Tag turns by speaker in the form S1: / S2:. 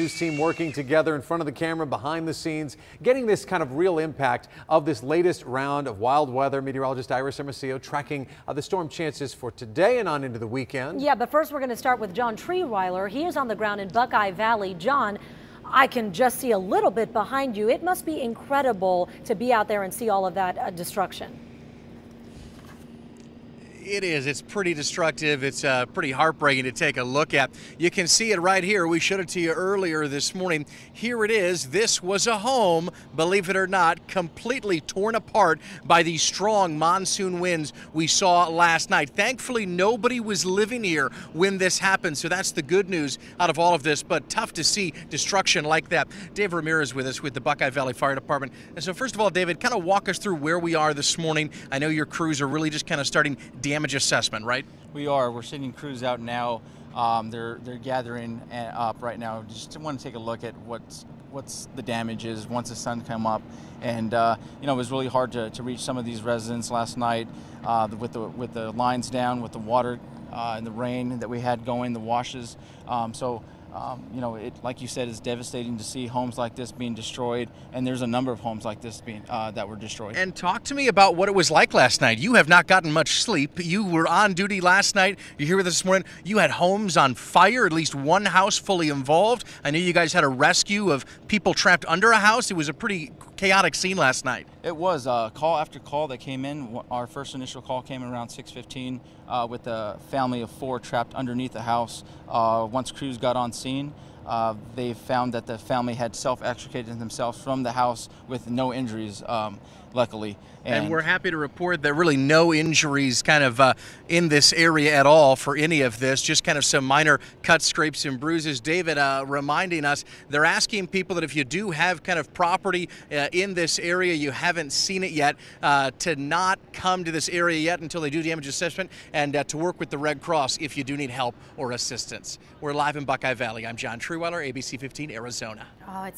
S1: news team working together in front of the camera, behind the scenes, getting this kind of real impact of this latest round of wild weather. Meteorologist Iris Hermosillo tracking the storm chances for today and on into the weekend.
S2: Yeah, but first we're going to start with John Treeweiler. He is on the ground in Buckeye Valley. John, I can just see a little bit behind you. It must be incredible to be out there and see all of that destruction.
S3: It is. It's pretty destructive. It's pretty heartbreaking to take a look at. You can see it right here. We showed it to you earlier this morning. Here it is. This was a home, believe it or not, completely torn apart by these strong monsoon winds we saw last night. Thankfully, nobody was living here when this happened, so that's the good news out of all of this, but tough to see destruction like that. Dave Ramirez with us with the Buckeye Valley Fire Department. And so first of all, David, kind of walk us through where we are this morning. I know your crews are really just kind of starting damage assessment, right?
S4: We are. We're sending crews out now. They're gathering up right now. Just want to take a look at what's the damage is once the sun come up. And you know, it was really hard to reach some of these residents last night with the lines down, with the water and the rain that we had going, the washes. You know, it, like you said, is devastating to see homes like this being destroyed, and there's a number of homes like this being that were destroyed.
S3: And talk to me about what it was like last night. You have not gotten much sleep. You were on duty last night. You're here with us this morning. You had homes on fire, at least one house fully involved. I know you guys had a rescue of people trapped under a house. It was a pretty chaotic scene last night.
S4: It was call after call that came in. Our first initial call came in around 6:15 with a family of 4 trapped underneath the house. Once crews got on scene, they found that the family had self-extricated themselves from the house with no injuries, luckily.
S3: And we're happy to report that really no injuries kind of in this area at all for any of this, just kind of some minor cuts, scrapes, and bruises. David, reminding us, they're asking people that if you do have kind of property in this area, you haven't seen it yet, to not come to this area yet until they do damage assessment, and to work with the Red Cross if you do need help or assistance. We're live in Buckeye Valley. I'm John Treeweiler, ABC 15, Arizona.
S2: Oh, it's